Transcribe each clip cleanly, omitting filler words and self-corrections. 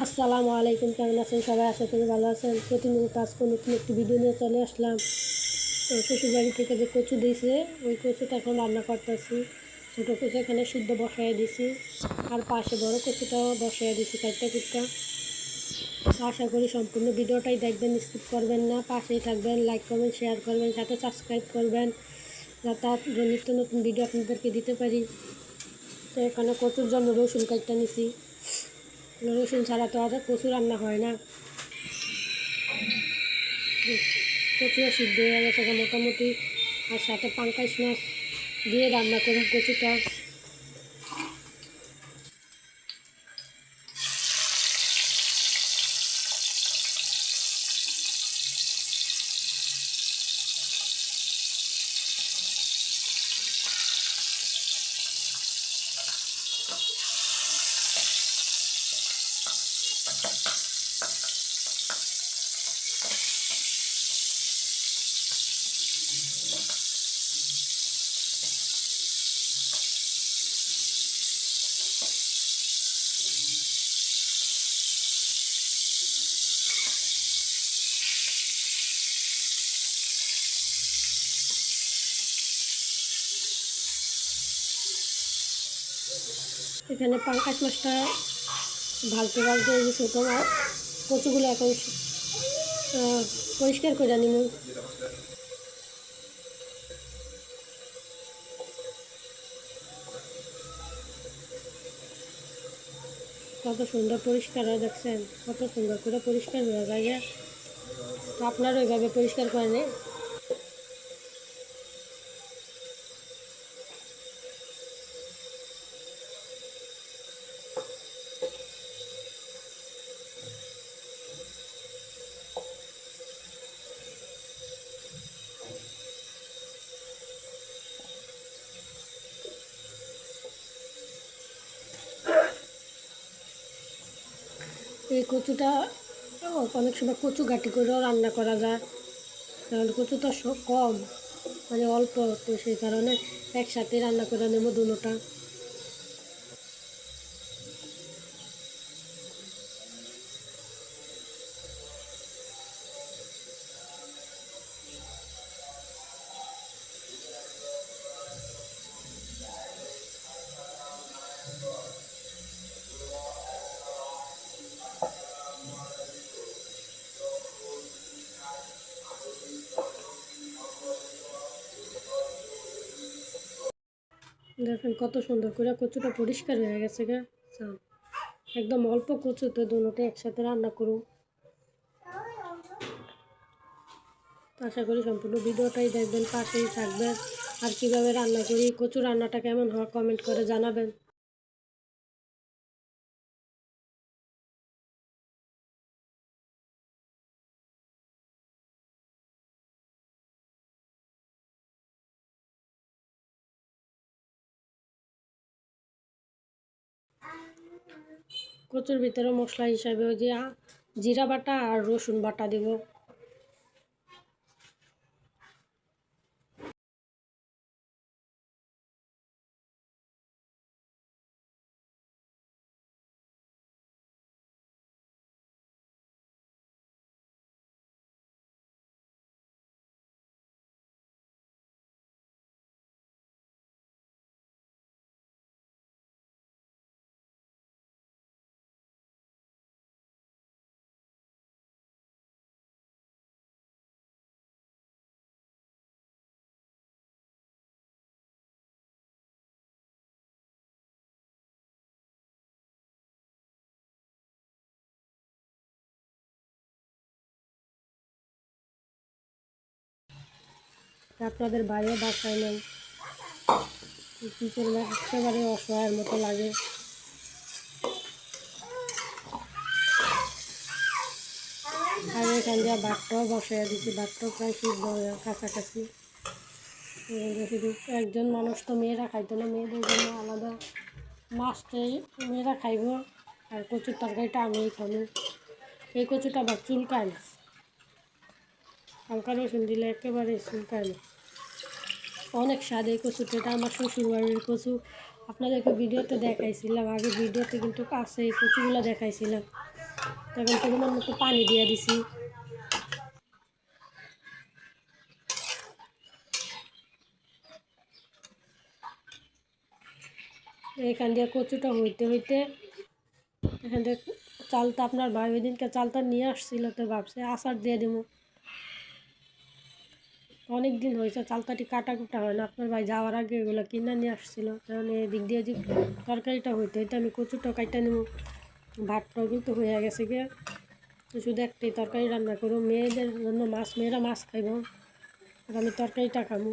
আসসালামু আলাইকুম, কেমন আছেন সবাই? আশা করি ভালো আছেন। প্রতিনিয়ত আজকে নতুন একটি ভিডিও নিয়ে চলে আসলাম। তো শ্বশুরবাড়ি থেকে যে কচু দিয়েছে ওই কচুটা এখন রান্না করতেছি। ছোটো কচু এখানে সিদ্ধ বসাই দিছি, আর পাশে বড় কচুটাও বসাই দিছি কাটটা কুটটা। আশা করি সম্পূর্ণ ভিডিওটাই দেখবেন, স্কিপ করবেন না, পাশেই থাকবেন, লাইক করবেন, শেয়ার করবেন, সাথে সাবস্ক্রাইব করবেন যাতে নিত্য নতুন ভিডিও আপনাদেরকে দিতে পারি। তো এখানে কচুর জন্য রসুন কাটটা নিছি। রসুন ছাড়া তো আর কচু রান্না হয় না। কচুও সিদ্ধ হয়ে গেছে মোটামুটি, আর সাথে পাঙ্কাশ মাছ দিয়ে রান্না করুন কচুটা। এখানে পাঙ্কাশ মাছটা ভালতে ভালতে এই যে ছোটো মাছ কচুগুলো এখন পরিষ্কার করে নিব। কত সুন্দর পরিষ্কার হয় দেখছেন, কত সুন্দর করে পরিষ্কার হয়ে যায়। তো আপনারা ওইভাবে পরিষ্কার করে নেই। এই কচুটা অনেক সময় কচু ঘাটি করেও রান্না করা যায়, কারণ কচু তো কম, মানে অল্প, তো সেই কারণে একসাথে রান্না করে নেব দুটোটা। দেখেন কত সুন্দর করে কচুটা পরিষ্কার হয়ে গেছে গা। একদম অল্প কচুতে দুটোটা একসাথে রান্না করুন। আশা করি সম্পূর্ণ ভিডিওটাই দেখবেন, পাশেই থাকবেন। আর কীভাবে রান্না করি, কচু রান্নাটা কেমন হয় কমেন্ট করে জানাবেন। কচুর ভিতরে মশলা হিসাবে ওই যে জিরা বাটা আর রসুন বাটা দিব। আপনাদের বাইরে বাসায় নেই, কী করবে, একেবারে অসহায়ের মতো লাগে। আর এখান দিয়ে ভাতটাও বসাইয়া দিচ্ছি, ভাতটাও প্রায় সিদ্ধ হয়ে কাছাকাছি। শুধু একজন মানুষ তো মেয়েরা খাইতো না, মেয়েদের জন্য আলাদা মাছটাই মেয়েরা খাইব, আর কচুর তরকারিটা আমিই খাবো। এই কচুটা আবার চুলকায় না, হালকা রসুন দিলে একেবারে চুলকায় না। অনেক স্বাদ এই কচুটা, এটা আমার শ্বশুরবাড়ির কচু। আপনাদেরকে ভিডিওতে দেখাইছিলাম, আগে ভিডিওতে কিন্তু কাছে এই কচুগুলো দেখাইছিলাম। এখন পরিমাণ মতো পানি দিয়ে দিছি। এখান দিয়ে কচুটা হইতে হইতে এখান থেকে চালটা আপনার ভাই ওই দিনকে চালটা নিয়ে আসছিল, তো ভাবছে আচার দিয়ে দেবো। অনেক দিন হয়েছে চালতাটি কাটা কুটা হয় না, আপনার ভাই যাওয়ার আগে এগুলো কিনে নিয়ে আসছিল। কারণ এদিক দিয়ে যে তরকারিটা হইতে হইতে আমি কচুটা কাটা নেবো। ভাতটাও কিন্তু হয়ে গেছে গিয়ে, শুধু একটাই তরকারি রান্না করবো, মেয়েদের জন্য মাছ, মেয়েরা মাছ খাইব আর আমি তরকারিটা খাবো।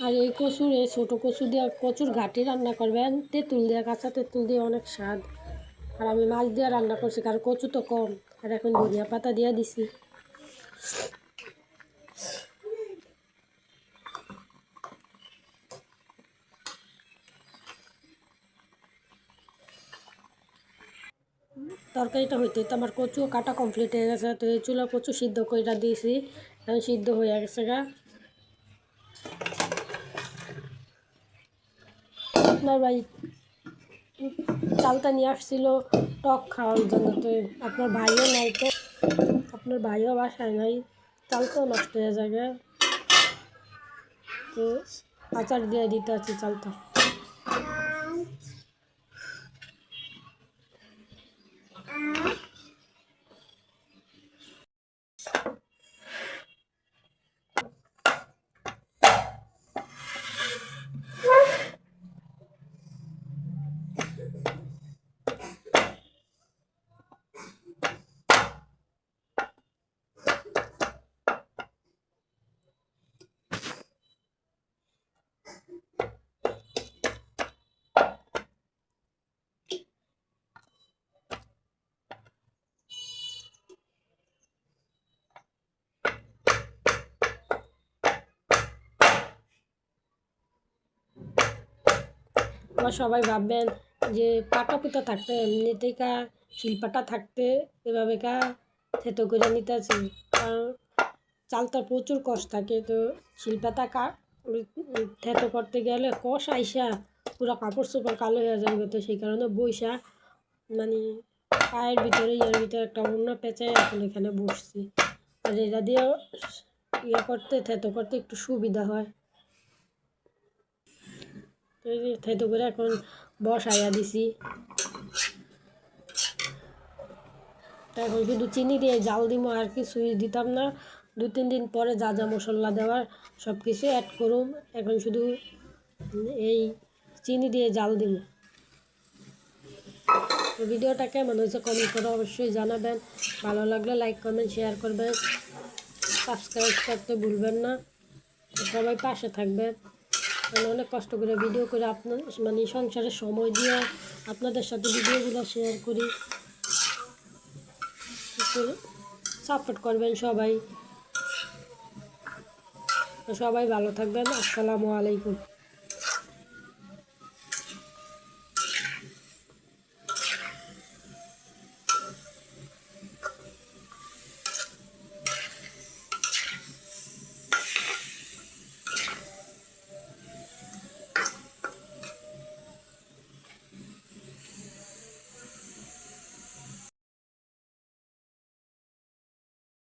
আর এই কচুর, এই ছোটো কচু দিয়ে কচুর ঘাটি রান্না করবেন, তেঁতুল দিয়ে, কাঁচা তেঁতুল দিয়ে, অনেক স্বাদ। আর আমি মাছ দিয়ে রান্না করছি, কারণ কচু তো কম, আর এখন ধনিয়া পাতা দিয়ে দিছি। তরকারিটা হইতে হইতে আমার কচুও কাটা কমপ্লিট হয়ে গেছে। তো এই চুলা কচু সিদ্ধ কইরা দিয়েছি, এখন সিদ্ধ হয়ে গেছে গা। আপনার ভাই চালটা নিয়ে আসছিল টক খাওয়ার জন্য, তো আপনার ভাইও নাই, তো আপনার ভাইও বাসায় নাই, চালটাও নষ্ট হয়ে যাবে, তো আচার দিয়ে দিতে আছে চালটা। আবার সবাই ভাববেন যে পাটা পুতা থাকতে এমনিতেই কা শিলপাটা থাকতে এভাবে কা থেতো করে নিতে আছে, কারণ চালটা প্রচুর কষ থাকে। তো শিলপাতা থেতো করতে গেলে কষ আইসা পুরো কাপড় চোপড় কালো হয়ে যাবে, তো সেই কারণে বইসা মানে পায়ের ভিতরে ইয়ের ভিতরে একটা অন্য পেঁচায় এখন এখানে বসছি। আর এটা দিয়ে ইয়ে করতে, থেতো করতে একটু সুবিধা হয়। তো এই যে থেতো করে এখন বসাইয়া দিছি। তো এখন শুধু চিনি দিয়ে জাল দিব, আর কিছুই দিতাম না। 2-3 দিন পরে যা যা মশলা দেওয়ার সব কিছু অ্যাড করুন, এখন শুধু এই চিনি দিয়ে জাল দিব। তো ভিডিওটা কেমন হয়েছে কমেন্ট করে অবশ্যই জানাবেন। ভালো লাগলে লাইক কমেন্ট শেয়ার করবেন, সাবস্ক্রাইব করতে ভুলবেন না। সবাই পাশে থাকবেন, আমি অনেক কষ্ট করে ভিডিও করে আপনার মানে সংসারের সময় দিয়ে আপনাদের সাথে ভিডিওগুলো শেয়ার করি। সাপোর্ট করবেন সবাই। সবাই ভালো থাকবেন। আসসালামু আলাইকুম।